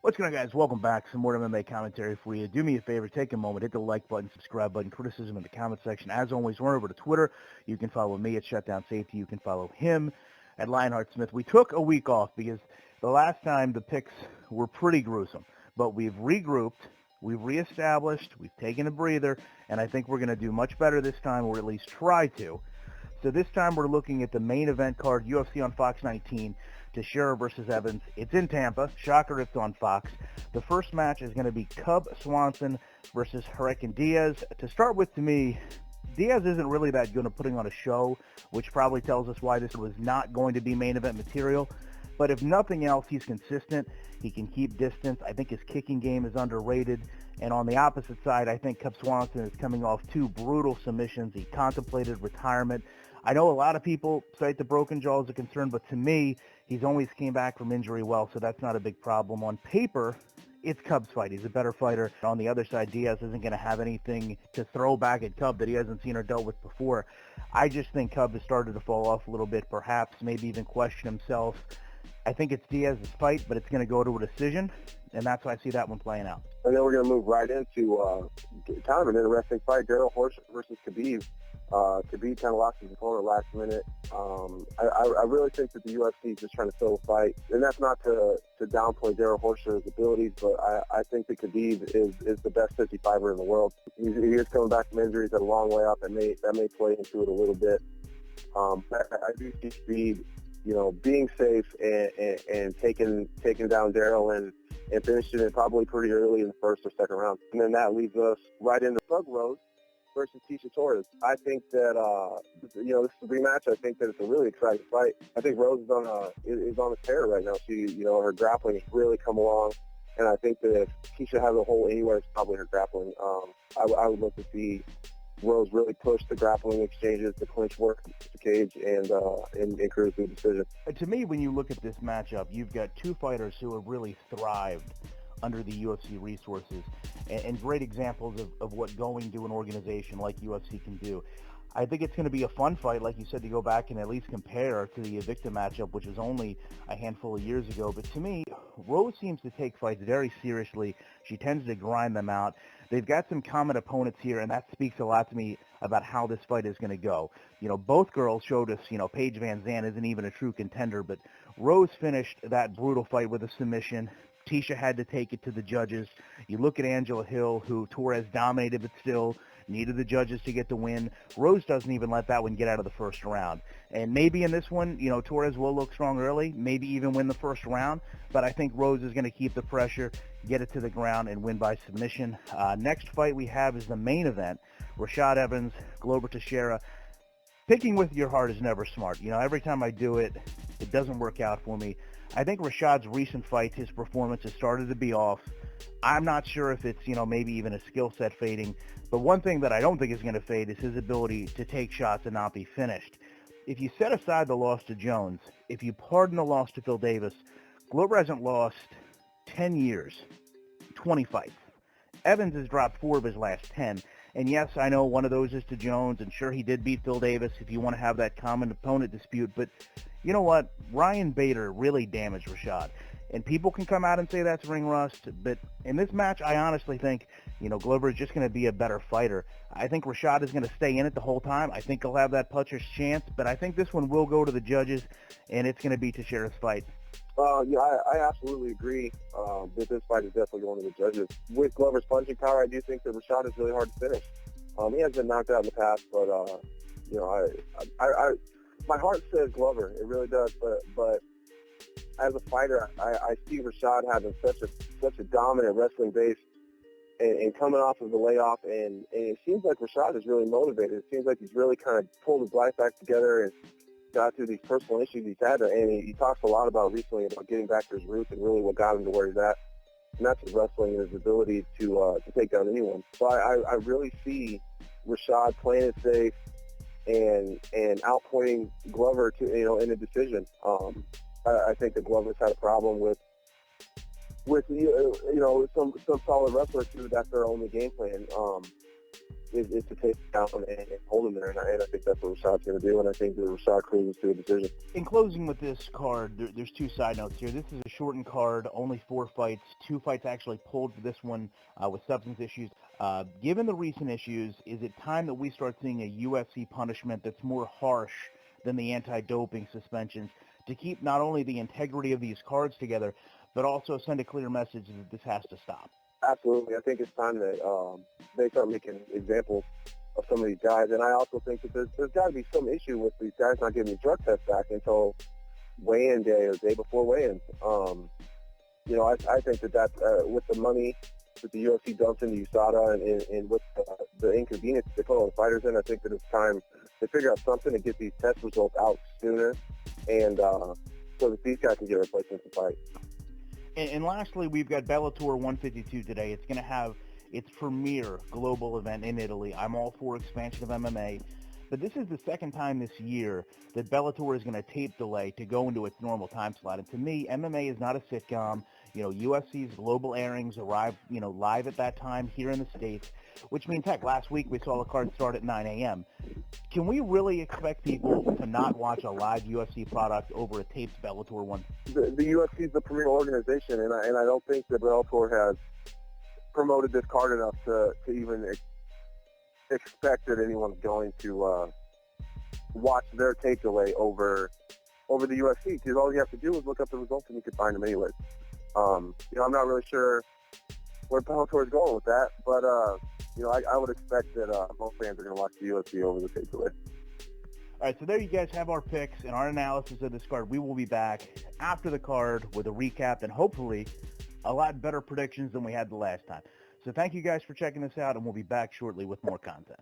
What's going on, guys? Welcome back. Some more MMA commentary for you. Do me a favor, take a moment, hit the like button, subscribe button, criticism in the comment section. As always, run over to Twitter. You can follow me at Shutdown Safety. You can follow him at Lionheart Smith. We took a week off because the last time the picks were pretty gruesome, but we've regrouped, we've reestablished, we've taken a breather, and I think we're going to do much better this time, or at least try to. So this time we're looking at the main event card, UFC on Fox 19, Teixeira versus Evans. It's in Tampa. Shocker, it's on Fox. The first match is going to be Cub Swanson versus Hurricane Diaz. To start with, to me, Diaz isn't really that good at putting on a show, which probably tells us why this was not going to be main event material. But if nothing else, he's consistent. He can keep distance. I think his kicking game is underrated. And on the opposite side, I think Cub Swanson is coming off two brutal submissions. He contemplated retirement. I know a lot of people cite the broken jaw as a concern, but to me, he's always came back from injury well, so that's not a big problem. On paper, it's Cub's fight. He's a better fighter. On the other side, Diaz isn't going to have anything to throw back at Cub that he hasn't seen or dealt with before. I just think Cub has started to fall off a little bit, perhaps maybe even question himself. I think it's Diaz's fight, but it's going to go to a decision, and that's why I see that one playing out. And then we're going to move right into kind of an interesting fight, Darrell Horser versus Khabib. Khabib kind of lost his opponent last minute. I really think that the UFC is just trying to fill a fight, and that's not to downplay Darrell Horser's abilities, but I think that Khabib is the best 55er in the world. He is coming back from injuries at a long way up, and that may play into it a little bit. I do see Khabib, being safe and taking down Darrell and finishing it probably pretty early in the first or second round. And then that leads us right into Thug Rose versus Keisha Torres. I think that, this is a rematch. I think that it's a really exciting fight. I think Rose is on a tear right now. She, her grappling has really come along. And I think that if Keisha has a hole anywhere, it's probably her grappling. I would look to see Rose really push the grappling exchanges, the clinch work, the cage, and cruise to the decision. To me, when you look at this matchup, you've got two fighters who have really thrived under the UFC resources, and great examples of what going to an organization like UFC can do. I think it's going to be a fun fight, like you said, to go back and at least compare to the Invicta matchup, which was only a handful of years ago. But to me, Rose seems to take fights very seriously. She tends to grind them out. They've got some common opponents here, and that speaks a lot to me about how this fight is going to go. Both girls showed us, Paige Van Zandt isn't even a true contender, but Rose finished that brutal fight with a submission. Tisha had to take it to the judges. You look at Angela Hill, who Torres dominated but still needed the judges to get the win. Rose doesn't even let that one get out of the first round. And maybe in this one, Torres will look strong early, maybe even win the first round, but I think Rose is going to keep the pressure, get it to the ground, and win by submission. Next fight we have is the main event, Rashad Evans, Glover Teixeira. Picking with your heart is never smart. Every time I do it, it doesn't work out for me. I think Rashad's recent fights, his performance has started to be off. I'm not sure if it's, maybe even a skill set fading. But one thing that I don't think is going to fade is his ability to take shots and not be finished. If you set aside the loss to Jones, if you pardon the loss to Phil Davis, Glover hasn't lost 10 years, 20 fights. Evans has dropped 4 of his last 10. And yes, I know one of those is to Jones, and sure, he did beat Phil Davis if you want to have that common opponent dispute. But you know what? Ryan Bader really damaged Rashad. And people can come out and say that's ring rust, but in this match, I honestly think, Glover is just going to be a better fighter. I think Rashad is going to stay in it the whole time. I think he'll have that puncher's chance, but I think this one will go to the judges, and it's going to be Teixeira's fight. I absolutely agree that this fight is definitely going to the judges. With Glover's punching power, I do think that Rashad is really hard to finish. He has been knocked out in the past, but my heart says Glover. It really does. But as a fighter, I see Rashad having such a dominant wrestling base and coming off of the layoff, and it seems like Rashad is really motivated. It seems like he's really kind of pulled his life back together and got through these personal issues he's had, and he talks a lot about recently about getting back to his roots and really what got him to where he's at. And that's his wrestling and his ability to take down anyone. So I really see Rashad playing it safe and outpointing Glover to in a decision. I think that Glover's had a problem with some solid wrestlers too. That's their only game plan. is to take it down and hold him there, and I think that's what Rashad's going to do, and I think that Rashad cruises to a decision. In closing with this card, there's two side notes here. This is a shortened card, only 4 fights. 2 fights actually pulled for this one with substance issues. Given the recent issues, is it time that we start seeing a UFC punishment that's more harsh than the anti-doping suspensions to keep not only the integrity of these cards together, but also send a clear message that this has to stop? Absolutely. I think it's time that they start making examples of some of these guys. And I also think that there's got to be some issue with these guys not getting the drug test back until weigh-in day or day before weigh-ins. I think that with the money that the UFC dumps into USADA and with the inconvenience they put all the fighters in, I think that it's time to figure out something to get these test results out sooner and so that these guys can get replacements to fight. And lastly, we've got Bellator 152 today. It's going to have its premier global event in Italy. I'm all for expansion of MMA, but this is the second time this year that Bellator is going to tape delay to go into its normal time slot. And to me, MMA is not a sitcom. UFC's global airings arrive, live at that time here in the States, which means, heck, last week we saw the card start at 9 a.m. Can we really expect people to not watch a live UFC product over a taped Bellator one? The UFC is the premier organization, and I don't think that Bellator has promoted this card enough to even expect that anyone's going to watch their tape delay over the UFC, because all you have to do is look up the results and you can find them anyways. I'm not really sure where Bellator is going with that, but I would expect that most fans are going to watch the UFC over the tape delay. All right, so there you guys have our picks and our analysis of this card. We will be back after the card with a recap and hopefully a lot better predictions than we had the last time. So thank you guys for checking this out, and we'll be back shortly with more content.